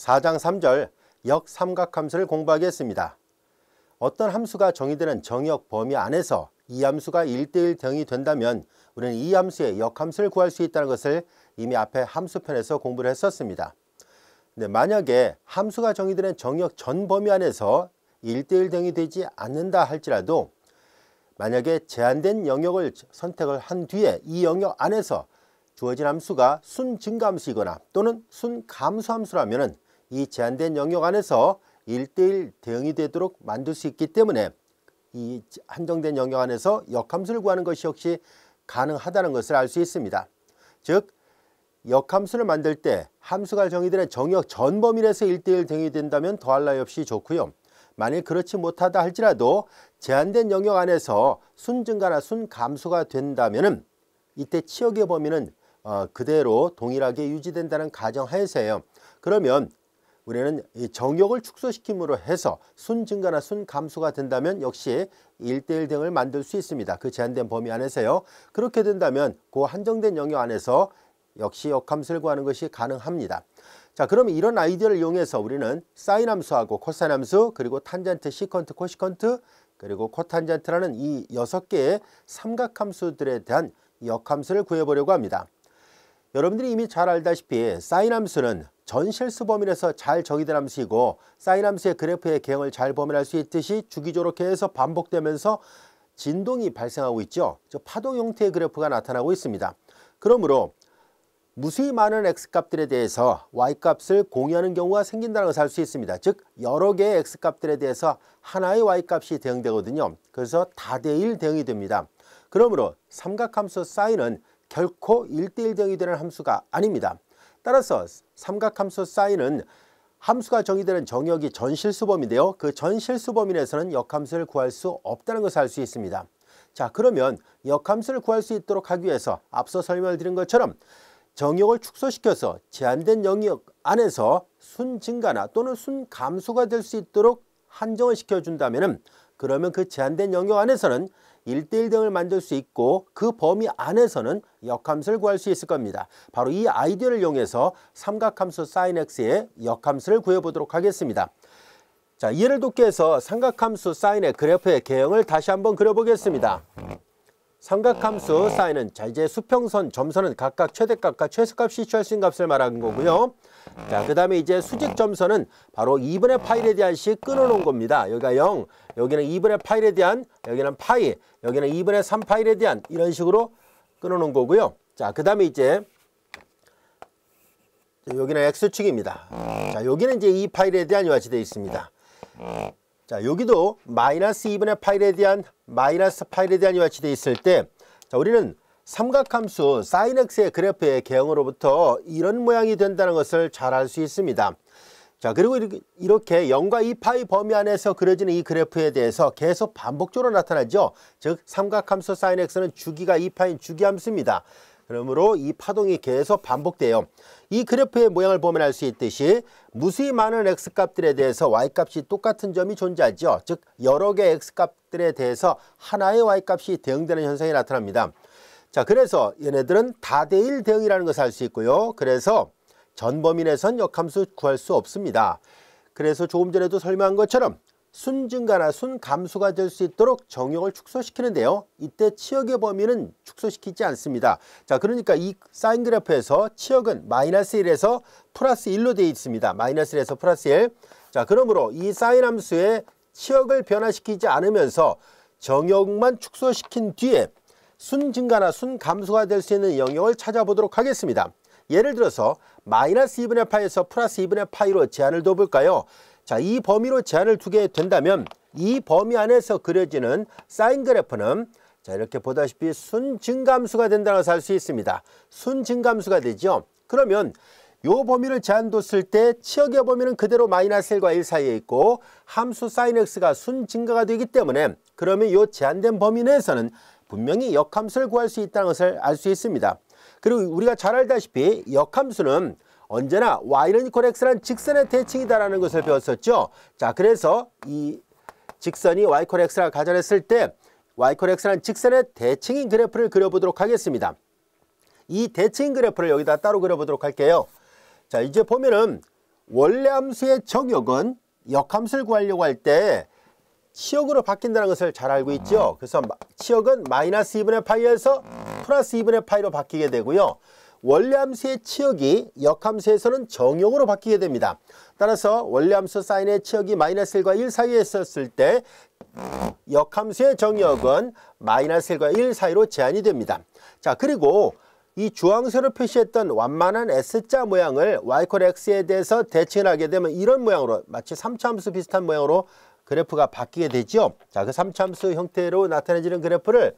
4장 3절 역삼각함수를 공부하겠습니다. 어떤 함수가 정의되는 정역 범위 안에서 이 함수가 1대1 대응이 된다면 우리는 이 함수의 역함수를 구할 수 있다는 것을 이미 앞에 함수편에서 공부를 했었습니다. 근데 만약에 함수가 정의되는 정역 전 범위 안에서 1대1 대응이 되지 않는다 할지라도 만약에 제한된 영역을 선택을 한 뒤에 이 영역 안에서 주어진 함수가 순증가함수이거나 또는 순감수함수라면 이 제한된 영역 안에서 1대1 대응이 되도록 만들 수 있기 때문에 이 한정된 영역 안에서 역함수를 구하는 것이 역시 가능하다는 것을 알 수 있습니다. 즉 역함수를 만들 때 함수가 정의되는 정역 전 범위 내에서 1대1 대응이 된다면 더할 나위 없이 좋고요. 만일 그렇지 못하다 할지라도 제한된 영역 안에서 순증가나 순감수가 된다면 이때 치역의 범위는 그대로 동일하게 유지된다는 가정하에서예요. 그러면 우리는 이 정역을 축소시킴으로 해서 순증가나 순감수가 된다면 역시 1대1 대응을 만들 수 있습니다. 그 제한된 범위 안에서요. 그렇게 된다면 그 한정된 영역 안에서 역시 역함수를 구하는 것이 가능합니다. 자, 그러면 이런 아이디어를 이용해서 우리는 사인 함수하고 코사인 함수, 그리고 탄젠트, 시컨트, 코시컨트, 그리고 코탄젠트라는 이 6개의 삼각함수들에 대한 역함수를 구해보려고 합니다. 여러분들이 이미 잘 알다시피 사인 함수는 전실수 범위에서 잘 정의된 함수이고 사인 함수의 그래프의 개형을 잘 범위할 수 있듯이 주기적으로 계속 반복되면서 진동이 발생하고 있죠. 즉 파동 형태의 그래프가 나타나고 있습니다. 그러므로 무수히 많은 x값들에 대해서 y값을 공유하는 경우가 생긴다는 것을 알 수 있습니다. 즉 여러 개의 x값들에 대해서 하나의 y값이 대응되거든요. 그래서 다대일 대응이 됩니다. 그러므로 삼각함수 사인은 결코 1대1 대응이 되는 함수가 아닙니다. 따라서 삼각함수 사인은 함수가 정의되는 정역이 전실수 범위인데요. 그 전실수 범위 내에서는 역함수를 구할 수 없다는 것을 알 수 있습니다. 자, 그러면 역함수를 구할 수 있도록 하기 위해서 앞서 설명을 드린 것처럼 정역을 축소시켜서 제한된 영역 안에서 순증가나 또는 순감수가 될 수 있도록 한정을 시켜준다면 그러면 그 제한된 영역 안에서는 1대1 대응을 만들 수 있고 그 범위 안에서는 역함수를 구할 수 있을 겁니다. 바로 이 아이디어를 이용해서 삼각함수 sin x의 역함수를 구해보도록 하겠습니다. 자, 이해를 돕기 위해서 삼각함수 sin의 그래프의 개형을 다시 한번 그려보겠습니다. 삼각함수 사인은 자 이제 수평선, 점선은 각각 최대값과 최소값이 취할 수 있는 값을 말하는 거고요. 자, 그 다음에 이제 수직 점선은 바로 2분의 파이에 대한 식 끊어놓은 겁니다. 여기가 0, 여기는 2분의 파이에 대한, 여기는 파이, 여기는 2분의 3파이에 대한 이런 식으로 끊어놓은 거고요. 자, 그 다음에 이제 여기는 x축입니다. 자, 여기는 이제 2파이에 대한 이와 같이 되어 있습니다. 자, 여기도 마이너스 2분의 파이에 대한 마이너스 파이에 대한 이와 같이 되어 있을 때 자, 우리는 삼각함수 sin x의 그래프의 개형으로부터 이런 모양이 된다는 것을 잘 알 수 있습니다. 자, 그리고 이렇게 0과 2파이 범위 안에서 그려지는 이 그래프에 대해서 계속 반복적으로 나타나죠. 즉 삼각함수 sin x는 주기가 2파인 주기함수입니다. 그러므로 이 파동이 계속 반복돼요. 이 그래프의 모양을 보면 알 수 있듯이 무수히 많은 x값들에 대해서 y값이 똑같은 점이 존재하죠. 즉 여러 개의 x값들에 대해서 하나의 y값이 대응되는 현상이 나타납니다. 자, 그래서 얘네들은 다대일 대응이라는 것을 알 수 있고요. 그래서 전 범위 내에선 역함수 구할 수 없습니다. 그래서 조금 전에도 설명한 것처럼 순증가나 순감수가 될 수 있도록 정역을 축소시키는데요. 이때 치역의 범위는 축소시키지 않습니다. 자, 그러니까 이 사인 그래프에서 치역은 마이너스 1에서 플러스 1로 되어 있습니다. 마이너스 1에서 플러스 1. 자, 그러므로 이 사인 함수의 치역을 변화시키지 않으면서 정역만 축소시킨 뒤에 순증가나 순감수가 될 수 있는 영역을 찾아보도록 하겠습니다. 예를 들어서 마이너스 2분의 파이에서 플러스 2분의 파이로 제한을 둬볼까요? 자, 이 범위로 제한을 두게 된다면 이 범위 안에서 그려지는 사인 그래프는 자, 이렇게 보다시피 순증감수가 된다는 것을 알 수 있습니다. 순증감수가 되죠. 그러면 이 범위를 제한뒀을 때 치역의 범위는 그대로 마이너스 1과 1 사이에 있고 함수 sin x가 순증가가 되기 때문에 그러면 이 제한된 범위 내에서는 분명히 역함수를 구할 수 있다는 것을 알 수 있습니다. 그리고 우리가 잘 알다시피 역함수는 언제나 y는 이퀄 x란 직선의 대칭이다라는 것을 배웠었죠. 자, 그래서 이 직선이 y 이퀄 x라 가정했을 때 y 이퀄 x란 직선의 대칭인 그래프를 그려보도록 하겠습니다. 이 대칭인 그래프를 여기다 따로 그려보도록 할게요. 자, 이제 보면은 원래 함수의 정역은 역함수를 구하려고 할 때 치역으로 바뀐다는 것을 잘 알고 있죠. 그래서 치역은 마이너스 2분의 파이에서 플러스 2분의 파이로 바뀌게 되고요. 원래 함수의 치역이 역함수에서는 정역으로 바뀌게 됩니다. 따라서 원래 함수 사인의 치역이 마이너스 1과 1 사이에 있었을 때 역함수의 정역은 마이너스 1과 1 사이로 제한이 됩니다. 자, 그리고 이 주황색으로 표시했던 완만한 S자 모양을 y = x에 대해서 대칭을 하게 되면 이런 모양으로 마치 3차함수 비슷한 모양으로 그래프가 바뀌게 되죠. 자, 그 3차함수 형태로 나타내지는 그래프를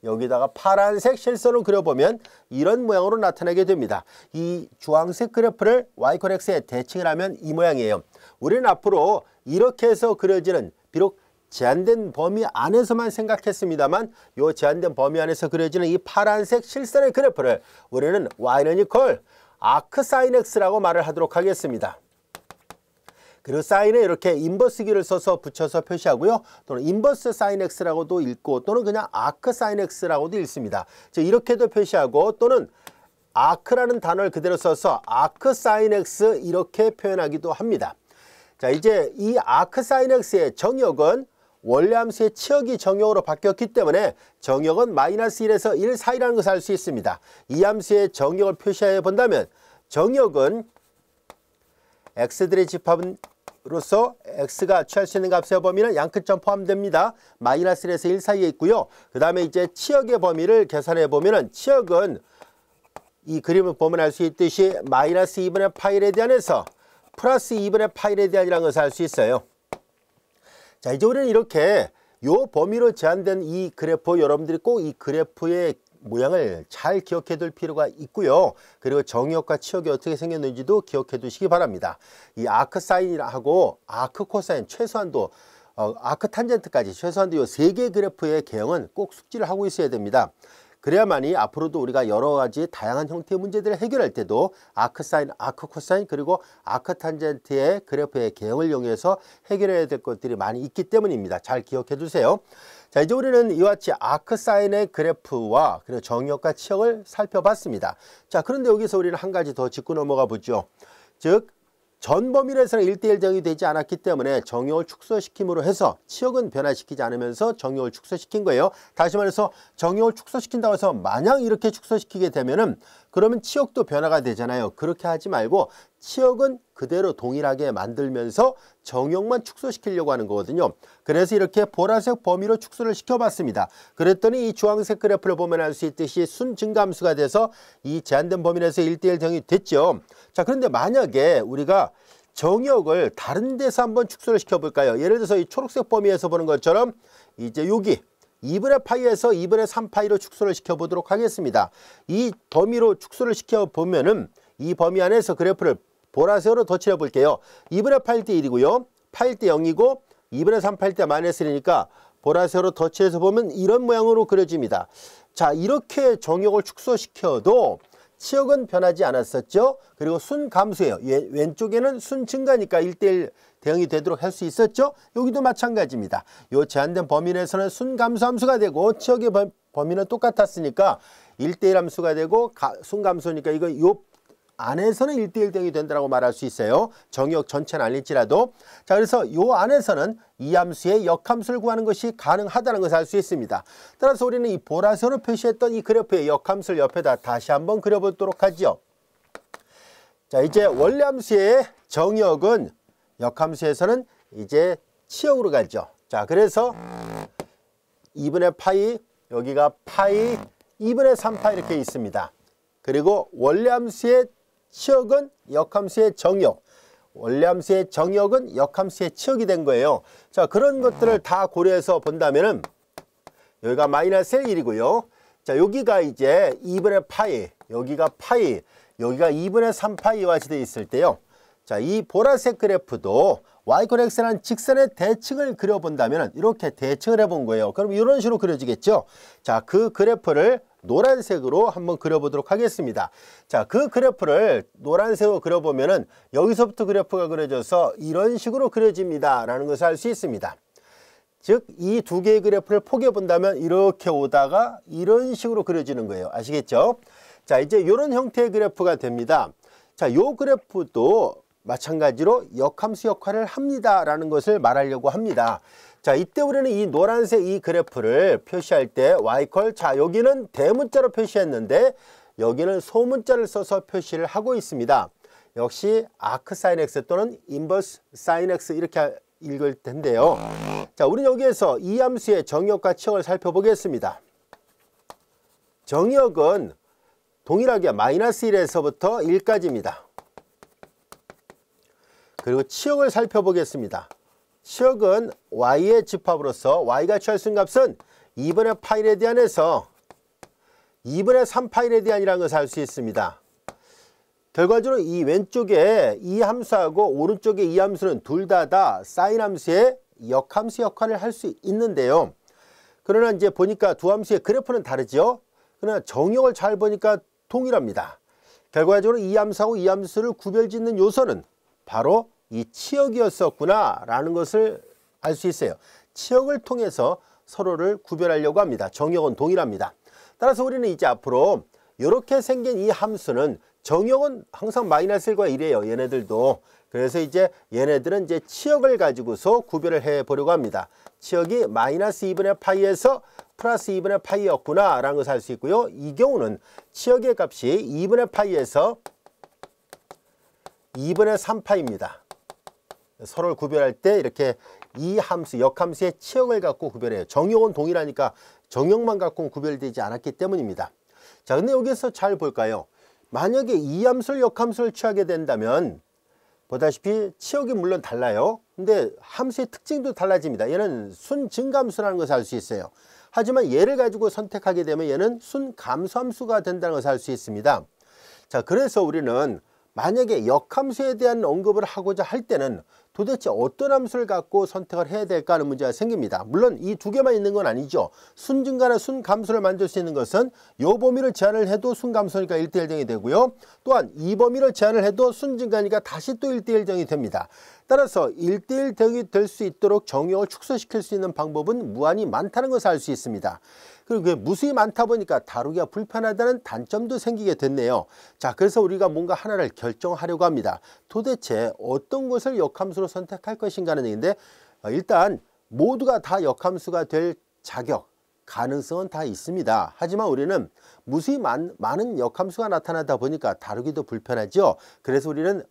여기다가 파란색 실선으로 그려보면 이런 모양으로 나타나게 됩니다. 이 주황색 그래프를 y = x에 대칭을 하면 이 모양이에요. 우리는 앞으로 이렇게 해서 그려지는, 비록 제한된 범위 안에서만 생각했습니다만 이 제한된 범위 안에서 그려지는 이 파란색 실선의 그래프를 우리는 y는 이퀄 아크 사인 x라고 말을 하도록 하겠습니다. 그리고 사인에 이렇게 인버스기를 써서 붙여서 표시하고요. 또는 인버스 사인 x라고도 읽고 또는 그냥 아크 사인 x라고도 읽습니다. 즉 이렇게도 표시하고 또는 아크라는 단어를 그대로 써서 아크 사인 x 이렇게 표현하기도 합니다. 자, 이제 이 아크 사인 x의 정역은 원래 함수의 치역이 정역으로 바뀌었기 때문에 정역은 마이너스 1에서 1 사이라는 것을 알 수 있습니다. 이 함수의 정역을 표시해 본다면 정역은 x들의 집합으로서 x가 취할 수 있는 값의 범위는 양끝점 포함됩니다. 마이너스 1에서 1 사이에 있고요. 그 다음에 이제 치역의 범위를 계산해 보면은 치역은 이 그림을 보면 알 수 있듯이 마이너스 2분의 파이에 대한해서 플러스 2분의 파이에 대한이라는 것을 알 수 있어요. 자, 이제 우리는 이렇게 요 범위로 제한된 이 그래프, 여러분들이 꼭 이 그래프의 모양을 잘 기억해 둘 필요가 있고요. 그리고 정역과 치역이 어떻게 생겼는지도 기억해 두시기 바랍니다. 이 아크 사인하고 아크 코사인 최소한도 아크 탄젠트까지 최소한도 이 세 개의 그래프의 개형은 꼭 숙지를 하고 있어야 됩니다. 그래야만이 앞으로도 우리가 여러 가지 다양한 형태의 문제들을 해결할 때도 아크 사인, 아크 코사인 그리고 아크 탄젠트의 그래프의 개형을 이용해서 해결해야 될 것들이 많이 있기 때문입니다. 잘 기억해 두세요. 자, 이제 우리는 이와 같이 아크 사인의 그래프와 그리고 정역과 치역을 살펴봤습니다. 자, 그런데 여기서 우리는 한 가지 더 짚고 넘어가 보죠. 즉 전 범위에서는 1대1 정이 되지 않았기 때문에 정역을 축소시킴으로 해서 치역은 변화시키지 않으면서 정역을 축소시킨 거예요. 다시 말해서 정역을 축소시킨다고 해서 마냥 이렇게 축소시키게 되면은 그러면 치역도 변화가 되잖아요. 그렇게 하지 말고 치역은 그대로 동일하게 만들면서 정역만 축소시키려고 하는 거거든요. 그래서 이렇게 보라색 범위로 축소를 시켜봤습니다. 그랬더니 이 주황색 그래프를 보면 알 수 있듯이 순증가함수가 돼서 이 제한된 범위 내에서 1대1 정이 됐죠. 자, 그런데 만약에 우리가 정역을 다른 데서 한번 축소를 시켜볼까요? 예를 들어서 이 초록색 범위에서 보는 것처럼 이제 여기 2분의 파이에서 2분의 3파이로 축소를 시켜보도록 하겠습니다. 이 범위로 축소를 시켜보면은 이 범위 안에서 그래프를 보라색으로 덧칠해 볼게요. 2분의 8일 때 1이고요. 8일 때 0이고 2분의 3파일 때 마이너스 1이니까 보라색으로 덧칠해서 보면 이런 모양으로 그려집니다. 자, 이렇게 정역을 축소시켜도 치역은 변하지 않았었죠. 그리고 순감수예요. 왼쪽에는 순증가니까 1대1 대응이 되도록 할 수 있었죠. 여기도 마찬가지입니다. 이 제한된 범위 내에서는 순감수 함수가 되고 치역의 범위는 똑같았으니까 1대1 함수가 되고 순감수니까 이거 요 안에서는 1대1 대응이 된다고 말할 수 있어요. 정역 전체는 아닐지라도. 자, 그래서 요 안에서는 이 함수의 역함수를 구하는 것이 가능하다는 것을 알 수 있습니다. 따라서 우리는 이 보라색으로 표시했던 이 그래프의 역함수를 옆에다 다시 한번 그려보도록 하죠. 자, 이제 원래 함수의 정역은 역함수에서는 이제 치역으로 가죠. 자, 그래서 2분의 파이, 여기가 파이, 2분의 3파이 이렇게 있습니다. 그리고 원래 함수의 치역은 역함수의 정역, 원래 함수의 정역은 역함수의 치역이 된 거예요. 자, 그런 것들을 다 고려해서 본다면은 여기가 마이너스 1이고요. 자, 여기가 이제 2분의 파이, 여기가 파이, 여기가 2분의 3파이와 같이 되어 있을 때요. 자, 이 보라색 그래프도 y = x라는 직선의 대칭을 그려본다면 이렇게 대칭을 해본 거예요. 그럼 이런 식으로 그려지겠죠. 자, 그 그래프를 노란색으로 한번 그려보도록 하겠습니다. 자, 그 그래프를 노란색으로 그려보면은 여기서부터 그래프가 그려져서 이런 식으로 그려집니다 라는 것을 알 수 있습니다. 즉, 이 두 개의 그래프를 포개해 본다면 이렇게 오다가 이런 식으로 그려지는 거예요. 아시겠죠? 자, 이제 이런 형태의 그래프가 됩니다. 자, 요 그래프도 마찬가지로 역함수 역할을 합니다라는 것을 말하려고 합니다. 자, 이때 우리는 이 노란색 이 그래프를 표시할 때 y콜, 자 여기는 대문자로 표시했는데 여기는 소문자를 써서 표시를 하고 있습니다. 역시 아크 사인 x 또는 인버스 사인 x 이렇게 읽을 텐데요. 자, 우리는 여기에서 이 함수의 정역과 치역을 살펴보겠습니다. 정역은 동일하게 마이너스 1에서부터 1까지입니다. 그리고 치역을 살펴보겠습니다. 치역은 y의 집합으로서 y가 취할 수 있는 값은 2분의 파이에 대한에서 2분의 3파이에 대한이라는 것을 알 수 있습니다. 결과적으로 이 왼쪽에 이 함수하고 오른쪽에 이 함수는 둘 다 사인 함수의 역함수 역할을 할 수 있는데요. 그러나 이제 보니까 두 함수의 그래프는 다르죠. 그러나 정역을 잘 보니까 동일합니다. 결과적으로 이 함수하고 이 함수를 구별짓는 요소는 바로 이 치역이었었구나 라는 것을 알 수 있어요. 치역을 통해서 서로를 구별하려고 합니다. 정역은 동일합니다. 따라서 우리는 이제 앞으로 이렇게 생긴 이 함수는 정역은 항상 마이너스 1과 1이에요. 얘네들도. 그래서 이제 얘네들은 이제 치역을 가지고서 구별을 해 보려고 합니다. 치역이 마이너스 2분의 파이에서 플러스 2분의 파이였구나 라는 것을 알 수 있고요. 이 경우는 치역의 값이 2분의 파이에서 2분의 3파입니다. 서로를 구별할 때 이렇게 이 함수, 역함수의 치역을 갖고 구별해요. 정역은 동일하니까 정역만 갖고는 구별되지 않았기 때문입니다. 자, 근데 여기서 잘 볼까요? 만약에 이 함수를 역함수를 취하게 된다면 보다시피 치역이 물론 달라요. 근데 함수의 특징도 달라집니다. 얘는 순증가함수라는 것을 알 수 있어요. 하지만 얘를 가지고 선택하게 되면 얘는 순감수함수가 된다는 것을 알 수 있습니다. 자, 그래서 우리는 만약에 역함수에 대한 언급을 하고자 할 때는 도대체 어떤 함수를 갖고 선택을 해야 될까 하는 문제가 생깁니다. 물론 이 두 개만 있는 건 아니죠. 순증가나 순감수를 만들 수 있는 것은 이 범위를 제한을 해도 순감수니까 1대1 정이 되고요. 또한 이 범위를 제한을 해도 순증가니까 다시 또 1대1 정이 됩니다. 따라서 1대1 정이 될 수 있도록 정역을 축소시킬 수 있는 방법은 무한히 많다는 것을 알 수 있습니다. 그리고 그 무수히 많다 보니까 다루기가 불편하다는 단점도 생기게 됐네요. 자, 그래서 우리가 뭔가 하나를 결정하려고 합니다. 도대체 어떤 것을 역함수로 선택할 것인가 하는 얘기인데 일단 모두가 다 역함수가 될 자격, 가능성은 다 있습니다. 하지만 우리는 무수히 많은 역함수가 나타나다 보니까 다루기도 불편하죠. 그래서 우리는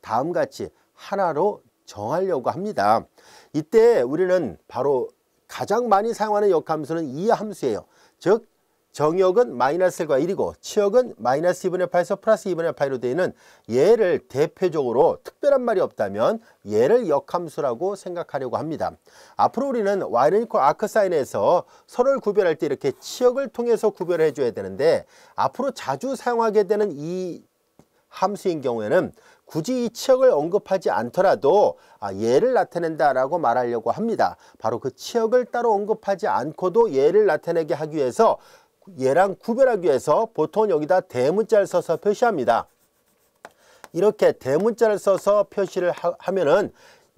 다음과 같이 하나로 정하려고 합니다. 이때 우리는 바로 가장 많이 사용하는 역함수는 이 함수예요. 즉 정역은 마이너스 1과 1이고 치역은 마이너스 2분의 8에서 플러스 2분의 8로 되어 있는 얘를 대표적으로 특별한 말이 없다면 얘를 역함수라고 생각하려고 합니다. 앞으로 우리는 y는 아크 사인에서 서로를 구별할 때 이렇게 치역을 통해서 구별해 줘야 되는데 앞으로 자주 사용하게 되는 이 함수인 경우에는 굳이 이 치역을 언급하지 않더라도 얘를 나타낸다라고 말하려고 합니다. 바로 그 치역을 따로 언급하지 않고도 얘를 나타내게 하기 위해서 얘랑 구별하기 위해서 보통 여기다 대문자를 써서 표시합니다. 이렇게 대문자를 써서 표시를 하면은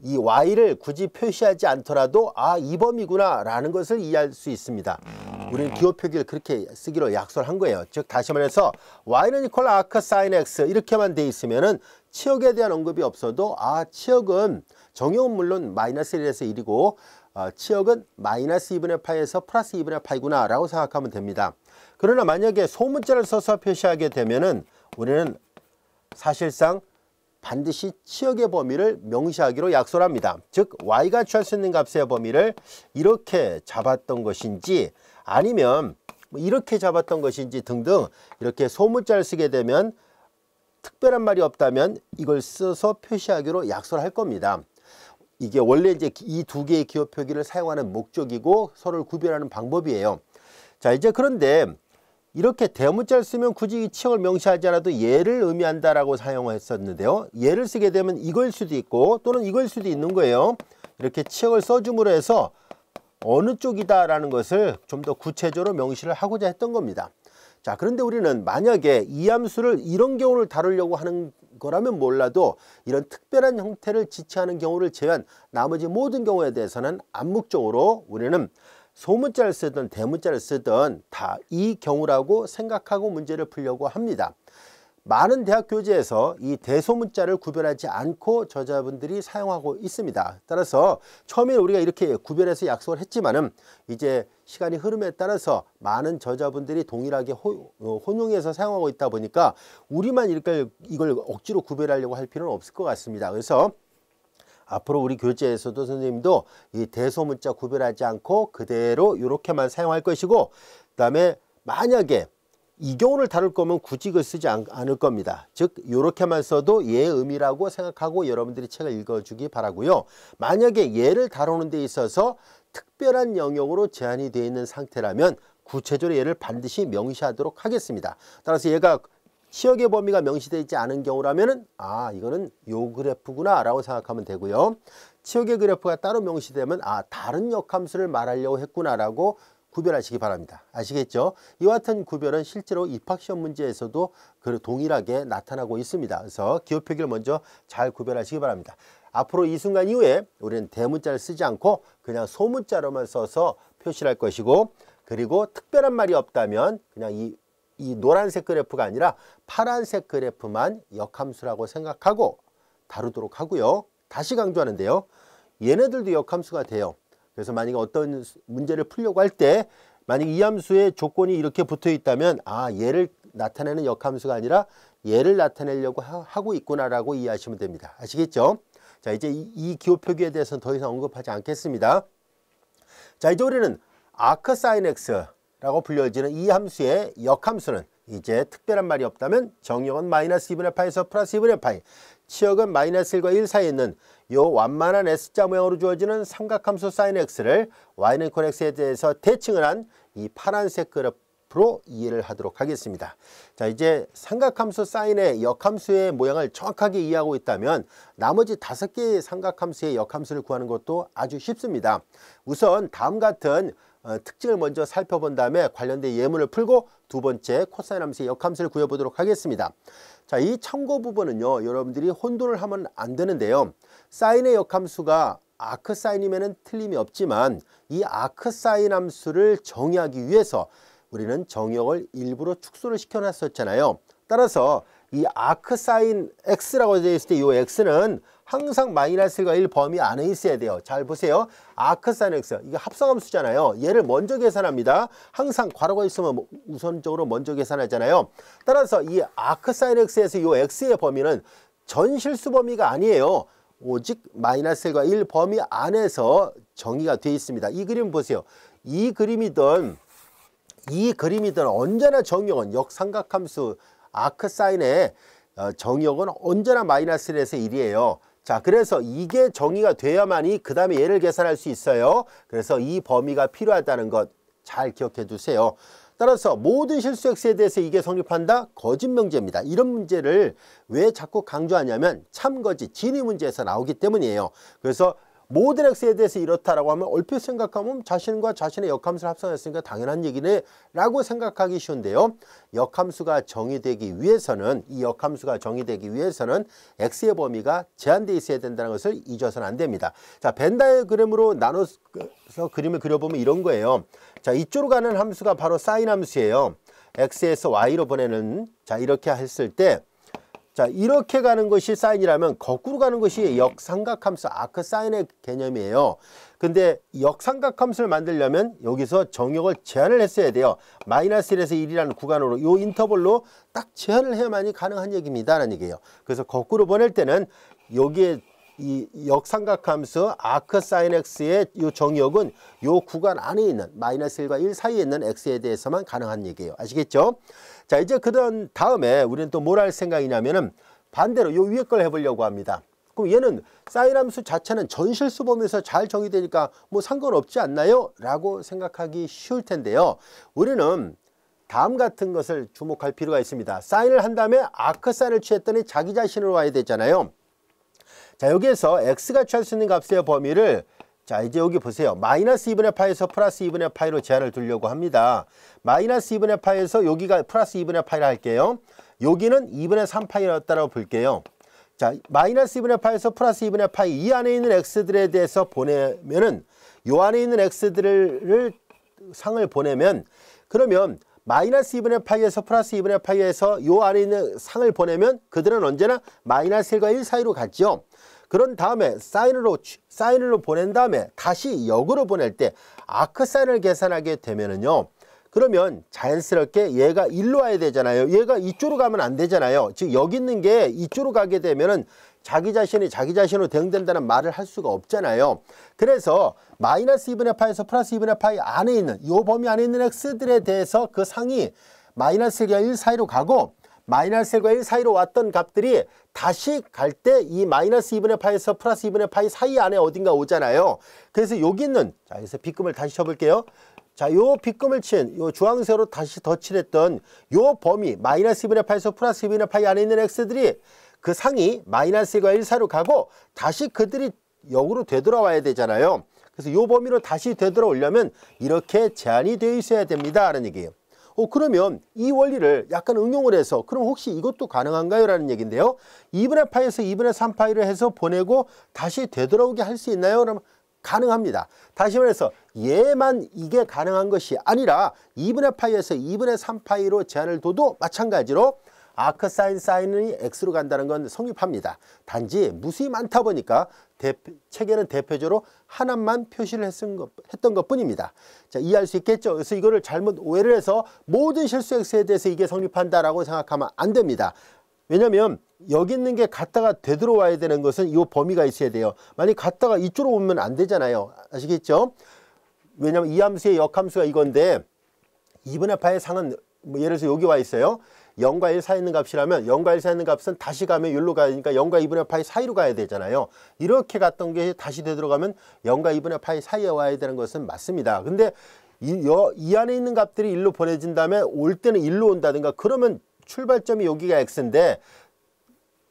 이 y를 굳이 표시하지 않더라도 이 범위구나 라는 것을 이해할 수 있습니다. 우리는 기호 표기를 그렇게 쓰기로 약속을 한 거예요. 즉 다시 말해서 y는 이퀄 아크 사인 x 이렇게만 돼 있으면은 치역에 대한 언급이 없어도 치역은 정역은 물론 마이너스 1에서 1이고 치역은 마이너스 2분의 파이에서 플러스 2분의 파이구나 라고 생각하면 됩니다. 그러나 만약에 소문자를 써서 표시하게 되면은 우리는 사실상 반드시 치역의 범위를 명시하기로 약속을 합니다. 즉 y가 취할 수 있는 값의 범위를 이렇게 잡았던 것인지 아니면 이렇게 잡았던 것인지 등등 이렇게 소문자를 쓰게 되면 특별한 말이 없다면 이걸 써서 표시하기로 약속을 할 겁니다. 이게 원래 이제 이 두 개의 기호 표기를 사용하는 목적이고 서로를 구별하는 방법이에요. 자, 이제 그런데 이렇게 대문자를 쓰면 굳이 이 치역을 명시하지 않아도 얘를 의미한다라고 사용했었는데요. 얘를 쓰게 되면 이걸 수도 있고 또는 이걸 수도 있는 거예요. 이렇게 치역을 써줌으로 해서 어느 쪽이다라는 것을 좀 더 구체적으로 명시를 하고자 했던 겁니다. 자, 그런데 우리는 만약에 이 함수를 이런 경우를 다루려고 하는 거라면 몰라도 이런 특별한 형태를 지칭하는 경우를 제외한 나머지 모든 경우에 대해서는 암묵적으로 우리는 소문자를 쓰든 대문자를 쓰든 다 이 경우라고 생각하고 문제를 풀려고 합니다. 많은 대학 교재에서 이 대소문자를 구별하지 않고 저자분들이 사용하고 있습니다. 따라서 처음에 우리가 이렇게 구별해서 약속을 했지만은 이제 시간이 흐름에 따라서 많은 저자분들이 동일하게 혼용해서 사용하고 있다 보니까 우리만 이걸 억지로 구별하려고 할 필요는 없을 것 같습니다. 그래서 앞으로 우리 교재에서도 선생님도 이 대소문자 구별하지 않고 그대로 이렇게만 사용할 것이고, 그 다음에 만약에 이 경우를 다룰 거면 굳이 이걸 쓰지 않을 겁니다. 즉 이렇게만 써도 얘의 의미라고 생각하고 여러분들이 책을 읽어주기 바라고요. 만약에 얘를 다루는 데 있어서 특별한 영역으로 제한이 되어 있는 상태라면 구체적으로 얘를 반드시 명시하도록 하겠습니다. 따라서 얘가 치역의 범위가 명시되어 있지 않은 경우라면은 이거는 요 그래프구나 라고 생각하면 되고요. 치역의 그래프가 따로 명시되면 다른 역함수를 말하려고 했구나 라고 구별하시기 바랍니다. 아시겠죠? 이와 같은 구별은 실제로 입학시험 문제에서도 동일하게 나타나고 있습니다. 그래서 기호 표기를 먼저 잘 구별하시기 바랍니다. 앞으로 이 순간 이후에 우리는 대문자를 쓰지 않고 그냥 소문자로만 써서 표시를 할 것이고, 그리고 특별한 말이 없다면 그냥 이 노란색 그래프가 아니라 파란색 그래프만 역함수라고 생각하고 다루도록 하고요. 다시 강조하는데요. 얘네들도 역함수가 돼요. 그래서 만약에 어떤 문제를 풀려고 할 때 만약 이 함수의 조건이 이렇게 붙어 있다면 얘를 나타내는 역함수가 아니라 얘를 나타내려고 하고 있구나라고 이해하시면 됩니다. 아시겠죠? 자, 이제 이 기호 표기에 대해서는 더 이상 언급하지 않겠습니다. 자, 이제 우리는 아크사인 x라고 불려지는 이 함수의 역함수는 이제 특별한 말이 없다면 정역은 마이너스 2분의 파에서 플러스 2분의 파이, 치역은 마이너스 1과 1 사이에 있는 요 완만한 S자 모양으로 주어지는 삼각함수 sin x를 y는 이퀄 x에 대해서 대칭을 한 이 파란색 그래프로 이해를 하도록 하겠습니다. 자, 이제 삼각함수 sin의 역함수의 모양을 정확하게 이해하고 있다면 나머지 5개의 삼각함수의 역함수를 구하는 것도 아주 쉽습니다. 우선 다음 같은 특징을 먼저 살펴본 다음에 관련된 예문을 풀고 두 번째 코사인 함수의 역함수를 구해보도록 하겠습니다. 자, 이 참고 부분은요, 여러분들이 혼돈을 하면 안 되는데요. 사인의 역함수가 아크사인이면 틀림이 없지만 이 아크사인 함수를 정의하기 위해서 우리는 정역을 일부러 축소를 시켜놨었잖아요. 따라서 이 아크사인 x라고 되어 있을 때 이 x는 항상 마이너스 1과 1 범위 안에 있어야 돼요. 잘 보세요. 아크사인 x, 이게 합성함수잖아요. 얘를 먼저 계산합니다. 항상 괄호가 있으면 우선적으로 먼저 계산하잖아요. 따라서 이 아크사인 x에서 이 x의 범위는 전실수 범위가 아니에요. 오직 마이너스 1과 1 범위 안에서 정의가 되어 있습니다. 이 그림 보세요. 이 그림이든 언제나 정역은 역삼각함수 아크사인의 정역은 언제나 마이너스 1에서 1이에요. 자, 그래서 이게 정의가 돼야만이 그 다음에 얘를 계산할 수 있어요. 그래서 이 범위가 필요하다는 것 잘 기억해 두세요. 따라서 모든 실수 x에 대해서 이게 성립한다? 거짓 명제입니다. 이런 문제를 왜 자꾸 강조하냐면 참거짓, 진위 문제에서 나오기 때문이에요. 그래서 모든 x에 대해서 이렇다라고 하면 얼핏 생각하면 자신과 자신의 역함수를 합성했으니까 당연한 얘기네 라고 생각하기 쉬운데요. 역함수가 정의되기 위해서는 x의 범위가 제한되어 있어야 된다는 것을 잊어서는 안 됩니다. 자, 벤 다이어그램으로 나눠서 그림을 그려보면 이런 거예요. 자, 이쪽으로 가는 함수가 바로 사인 함수예요. x에서 y로 보내는, 자, 이렇게 했을 때, 자, 이렇게 가는 것이 사인이라면 거꾸로 가는 것이 역삼각함수 아크사인의 개념이에요. 근데 역삼각함수를 만들려면 여기서 정역을 제한을 했어야 돼요. 마이너스 1에서 1이라는 구간으로 이 인터벌로 딱 제한을 해야만이 가능한 얘기입니다 라는 얘기예요. 그래서 거꾸로 보낼 때는 여기에 이 역삼각함수 아크사인 x의 이 정역은 이 구간 안에 있는 마이너스 1과 1 사이에 있는 x에 대해서만 가능한 얘기예요. 아시겠죠? 자, 이제 그런 다음에 우리는 또 뭘 할 생각이냐면은 반대로 요 위에 걸 해보려고 합니다. 그럼 얘는 사인 함수 자체는 전실수 범위에서 잘 정의되니까 뭐 상관없지 않나요? 라고 생각하기 쉬울 텐데요. 우리는 다음 같은 것을 주목할 필요가 있습니다. 사인을 한 다음에 아크사인을 취했더니 자기 자신으로 와야 되잖아요. 자, 여기에서 x가 취할 수 있는 값의 범위를, 자, 이제 여기 보세요. 마이너스 2분의 파에서 플러스 2분의 파이로 제한을 두려고 합니다. 마이너스 2분의 파에서 여기가 플러스 2분의 파이라 할게요. 여기는 2분의 3파이였다고 볼게요. 자, 마이너스 2분의 파에서 플러스 2분의 파이 이 안에 있는 x들에 대해서 보내면은 요 안에 있는 x들을 상을 보내면, 그러면 마이너스 2분의 파이에서 플러스 2분의 파이에서 요 안에 있는 상을 보내면 그들은 언제나 마이너스 1과 1 사이로 갔죠. 그런 다음에 사인으로 보낸 다음에 다시 역으로 보낼 때 아크 사인을 계산하게 되면은요. 그러면 자연스럽게 얘가 1로 와야 되잖아요. 얘가 이쪽으로 가면 안 되잖아요. 즉 여기 있는 게 이쪽으로 가게 되면은 자기 자신이 자기 자신으로 대응된다는 말을 할 수가 없잖아요. 그래서 마이너스 2분의 파에서 플러스 2분의 파이 안에 있는 이 범위 안에 있는 x들에 대해서 그 상이 마이너스 1과 1 사이로 가고 마이너스 1과 1 사이로 왔던 값들이 다시 갈 때 이 마이너스 2분의 파에서 플러스 2분의 파이 사이 안에 어딘가 오잖아요. 그래서 여기 있는, 자, 여기서 빗금을 다시 쳐볼게요. 자, 요 빗금을 친, 요 주황색으로 다시 덧칠했던 요 범위, 마이너스 2분의 파에서 플러스 2분의 파이 안에 있는 x들이 그 상이 마이너스 1과 1 사이로 가고 다시 그들이 역으로 되돌아와야 되잖아요. 그래서 요 범위로 다시 되돌아오려면 이렇게 제한이 되어 있어야 됩니다. 라는 얘기예요. 그러면 이 원리를 약간 응용을 해서 그럼 혹시 이것도 가능한가요? 라는 얘기인데요. 2분의 파이에서 2분의 3파이를 해서 보내고 다시 되돌아오게 할 수 있나요? 그러면 가능합니다. 다시 말해서 얘만 이게 가능한 것이 아니라 2분의 파이에서 2분의 3파이로 제한을 둬도 마찬가지로 아크 사인이 x로 간다는 건 성립합니다. 단지 무수히 많다 보니까 책에는 대표적으로 하나만 표시를 했던 것 뿐입니다. 자, 이해할 수 있겠죠? 그래서 이거를 잘못 오해를 해서 모든 실수 x에 대해서 이게 성립한다라고 생각하면 안 됩니다. 왜냐면 여기 있는 게 갔다가 되돌아와야 되는 것은 이 범위가 있어야 돼요. 만약 갔다가 이쪽으로 오면 안 되잖아요. 아시겠죠? 왜냐면 이 함수의 역함수가 이건데 2분의 파의 상은 뭐 예를 들어서 여기 와 있어요. 0과 1 사이 있는 값이라면 0과 1 사이 있는 값은 다시 가면 여기로 가니까 0과 2분의 파이 사이로 가야 되잖아요. 이렇게 갔던 게 다시 되돌아가면 0과 2분의 파이 사이에 와야 되는 것은 맞습니다. 근데 이 안에 있는 값들이 1로 보내진 다음에 올 때는 1로 온다든가 그러면 출발점이 여기가 x인데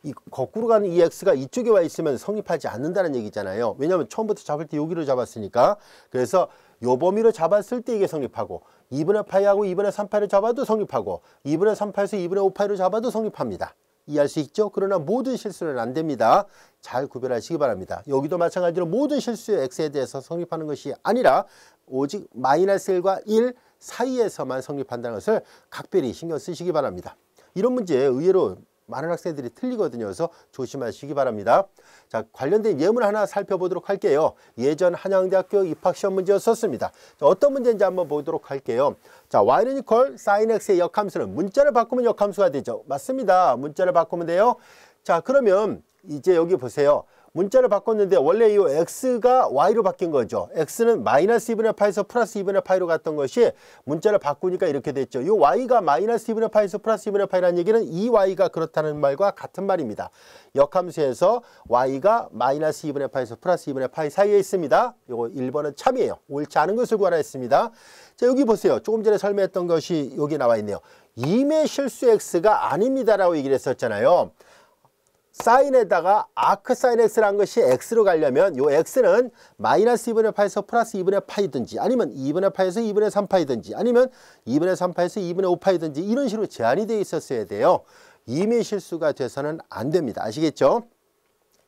이 거꾸로 가는 이 x가 이쪽에 와 있으면 성립하지 않는다는 얘기잖아요. 왜냐하면 처음부터 잡을 때 여기로 잡았으니까. 그래서 요 범위로 잡았을 때 이게 성립하고 2분의 파이하고 2분의 3파이를 잡아도 성립하고 2분의 3파에서 2분의 5파이를 잡아도 성립합니다. 이해할 수 있죠? 그러나 모든 실수는 안 됩니다. 잘 구별하시기 바랍니다. 여기도 마찬가지로 모든 실수의 x에 대해서 성립하는 것이 아니라 오직 마이너스 1과 1 사이에서만 성립한다는 것을 각별히 신경 쓰시기 바랍니다. 이런 문제 의외로 많은 학생들이 틀리거든요. 그래서 조심하시기 바랍니다. 자, 관련된 예문 하나 살펴보도록 할게요. 예전 한양대학교 입학시험 문제였었습니다. 자, 어떤 문제인지 한번 보도록 할게요. 자, y는 equal sin x의 역함수는 문자를 바꾸면 역함수가 되죠. 맞습니다. 문자를 바꾸면 돼요. 자, 그러면 이제 여기 보세요. 문자를 바꿨는데 원래 이 x가 y로 바뀐 거죠. x는 마이너스 2분의 파에서 플러스 2분의 파이로 갔던 것이 문자를 바꾸니까 이렇게 됐죠. 이 y가 마이너스 2분의 파에서 플러스 2분의 파이라는 얘기는 이 y가 그렇다는 말과 같은 말입니다. 역함수에서 y가 마이너스 2분의 파에서 플러스 2분의 파이 사이에 있습니다. 이거 1번은 참이에요. 옳지 않은 것을 구하라 했습니다. 자, 여기 보세요. 조금 전에 설명했던 것이 여기 나와 있네요. 임의 실수 x가 아닙니다라고 얘기를 했었잖아요. 사인에다가 아크 사인 x라는 것이 x로 가려면 요 x는 마이너스 2분의 파에서 플러스 2분의 파이든지 아니면 2분의 파에서 2분의 3파이든지 아니면 2분의 3파에서 2분의 5파이든지 이런 식으로 제한이 되어 있었어야 돼요. 임의 실수가 돼서는 안 됩니다. 아시겠죠?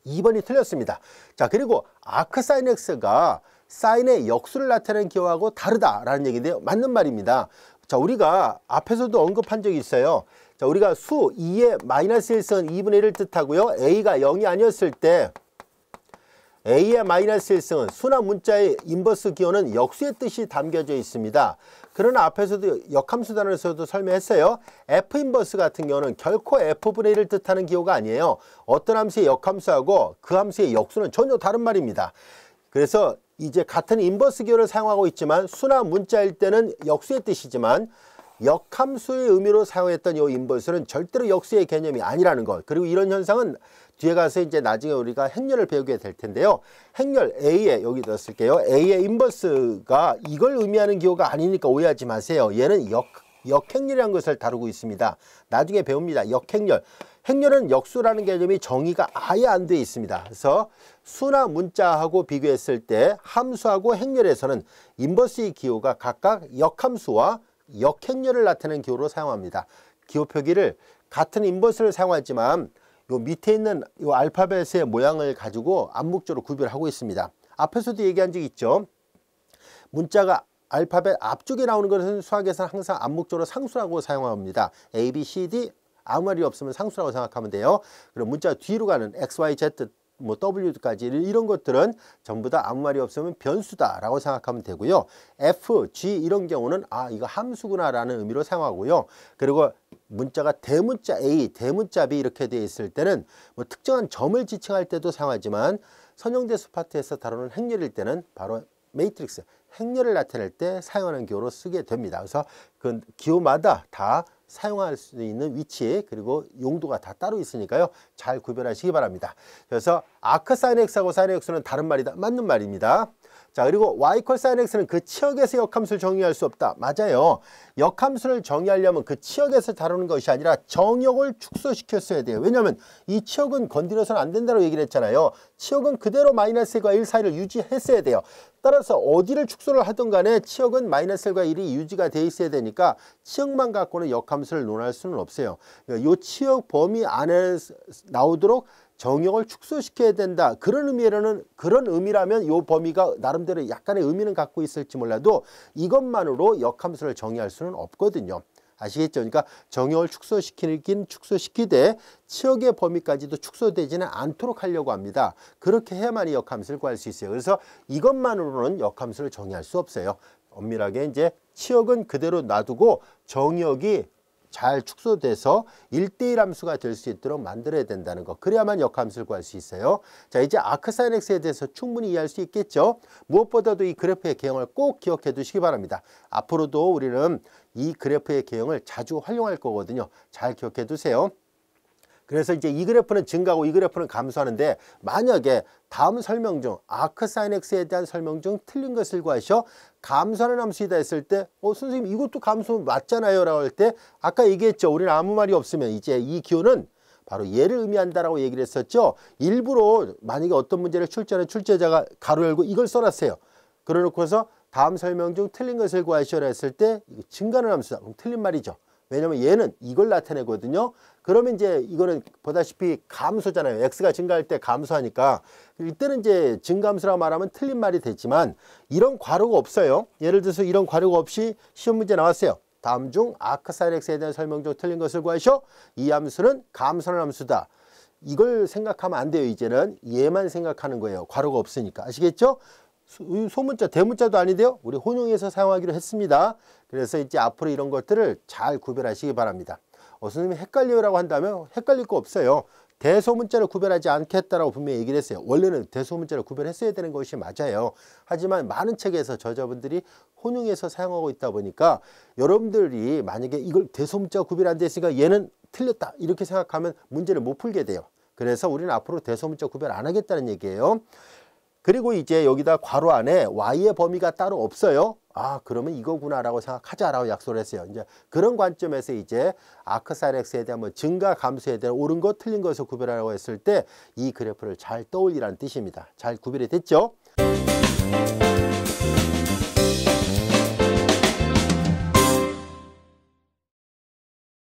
2번이 틀렸습니다. 자, 그리고 아크 사인 x가 사인의 역수를 나타내는 기호하고 다르다라는 얘기인데요. 맞는 말입니다. 자, 우리가 앞에서도 언급한 적이 있어요. 자, 우리가 수 2의 마이너스 1승은 2분의 1을 뜻하고요. a가 0이 아니었을 때 a의 마이너스 1승은 수나 문자의 인버스 기호는 역수의 뜻이 담겨져 있습니다. 그러나 앞에서도 역함수 단원에서도 설명했어요. f 인버스 같은 경우는 결코 f분의 1을 뜻하는 기호가 아니에요. 어떤 함수의 역함수하고 그 함수의 역수는 전혀 다른 말입니다. 그래서 이제 같은 인버스 기호를 사용하고 있지만 수나 문자일 때는 역수의 뜻이지만 역함수의 의미로 사용했던 이 인버스는 절대로 역수의 개념이 아니라는 것. 그리고 이런 현상은 뒤에 가서 이제 나중에 우리가 행렬을 배우게 될 텐데요. 행렬 A에 여기 넣었을게요. A의 인버스가 이걸 의미하는 기호가 아니니까 오해하지 마세요. 얘는 역행렬이라는 것을 다루고 있습니다. 나중에 배웁니다. 역행렬. 행렬은 역수라는 개념이 정의가 아예 안 돼 있습니다. 그래서 수나 문자하고 비교했을 때 함수하고 행렬에서는 인버스의 기호가 각각 역함수와 역행렬을 나타내는 기호로 사용합니다. 기호 표기를 같은 인버스를 사용하지만 요 밑에 있는 요 알파벳의 모양을 가지고 암묵적으로 구별하고 있습니다. 앞에서도 얘기한 적 있죠. 문자가 알파벳 앞쪽에 나오는 것은 수학에서는 항상 암묵적으로 상수라고 사용합니다. A, B, C, D 아무 말이 없으면 상수라고 생각하면 돼요. 그럼 문자 뒤로 가는 X, Y, Z, 뭐 W까지 이런 것들은 전부 다 아무 말이 없으면 변수다라고 생각하면 되고요. F, G 이런 경우는 아 이거 함수구나라는 의미로 사용하고요. 그리고 문자가 대문자 A, 대문자 B 이렇게 되어 있을 때는 뭐 특정한 점을 지칭할 때도 사용하지만 선형대수 파트에서 다루는 행렬일 때는 바로 매트릭스, 행렬을 나타낼 때 사용하는 기호로 쓰게 됩니다. 그래서 그 기호마다 다 사용할 수 있는 위치 그리고 용도가 다 따로 있으니까요. 잘 구별하시기 바랍니다. 그래서 아크 사인 x하고 사인 x는 다른 말이다. 맞는 말입니다. 자, 그리고 y 콜 사인 x는 그 치역에서 역함수를 정의할 수 없다. 맞아요. 역함수를 정의하려면 그 치역에서 다루는 것이 아니라 정역을 축소시켰어야 돼요. 왜냐하면 이 치역은 건드려서는 안 된다고 얘기를 했잖아요. 치역은 그대로 마이너스 1과 1 사이를 유지했어야 돼요. 따라서 어디를 축소를 하든 간에 치역은 마이너스 1과 1이 유지가 돼 있어야 되니까 치역만 갖고는 역함수를 논할 수는 없어요. 이 치역 범위 안에 나오도록 정역을 축소시켜야 된다. 그런 의미라면 이 범위가 나름대로 약간의 의미는 갖고 있을지 몰라도 이것만으로 역함수를 정의할 수는 없거든요. 아시겠죠? 그러니까 정역을 축소시키긴 축소시키되 치역의 범위까지도 축소되지는 않도록 하려고 합니다. 그렇게 해야만 이 역함수를 구할 수 있어요. 그래서 이것만으로는 역함수를 정의할 수 없어요. 엄밀하게 이제 치역은 그대로 놔두고 정역이 잘 축소돼서 1대1 함수가 될 수 있도록 만들어야 된다는 거. 그래야만 역함수를 구할 수 있어요. 자, 이제 아크 사인 x에 대해서 충분히 이해할 수 있겠죠. 무엇보다도 이 그래프의 개형을 꼭 기억해 두시기 바랍니다. 앞으로도 우리는 이 그래프의 개형을 자주 활용할 거거든요. 잘 기억해 두세요. 그래서 이제 이 그래프는 증가하고 이 그래프는 감소하는데 만약에 다음 설명 중 아크 사인 x에 대한 설명 중 틀린 것을 구하셔 감소하는 함수이다 했을 때 선생님 이것도 감소 맞잖아요 라고 할 때 아까 얘기했죠. 우리는 아무 말이 없으면 이제 이 기호는 바로 얘를 의미한다라고 얘기를 했었죠. 일부러 만약에 어떤 문제를 출제하는 출제자가 가로 열고 이걸 써놨어요. 그러놓고서 다음 설명 중 틀린 것을 구하시오라 했을 때 이거 증가하는 함수다. 그럼 틀린 말이죠. 왜냐면 얘는 이걸 나타내거든요. 그러면 이제 이거는 보다시피 감소잖아요. x가 증가할 때 감소하니까 이때는 이제 증감수라고 말하면 틀린 말이 되지만 이런 괄호가 없어요. 예를 들어서 이런 괄호가 없이 시험 문제 나왔어요. 다음 중 아크 사인 x에 대한 설명 중 틀린 것을 구하시오. 이 함수는 감소하는 함수다. 이걸 생각하면 안 돼요. 이제는 얘만 생각하는 거예요. 괄호가 없으니까. 아시겠죠? 소문자, 대문자도 아닌데요. 우리 혼용해서 사용하기로 했습니다. 그래서 이제 앞으로 이런 것들을 잘 구별하시기 바랍니다. 선생님이 헷갈려라고 한다면 헷갈릴 거 없어요. 대소문자를 구별하지 않겠다라고 분명히 얘기를 했어요. 원래는 대소문자를 구별했어야 되는 것이 맞아요. 하지만 많은 책에서 저자분들이 혼용해서 사용하고 있다 보니까 여러분들이 만약에 이걸 대소문자 구별 안 됐으니까 얘는 틀렸다 이렇게 생각하면 문제를 못 풀게 돼요. 그래서 우리는 앞으로 대소문자 구별 안 하겠다는 얘기예요. 그리고 이제 여기다 괄호 안에 y의 범위가 따로 없어요. 아, 그러면 이거구나라고 생각하자라고 약속을 했어요. 이제 그런 관점에서 이제 아크 사인 x에 대한 뭐 증가 감소에 대한 옳은 것 틀린 것을 구별하라고 했을 때 이 그래프를 잘 떠올리라는 뜻입니다. 잘 구별이 됐죠?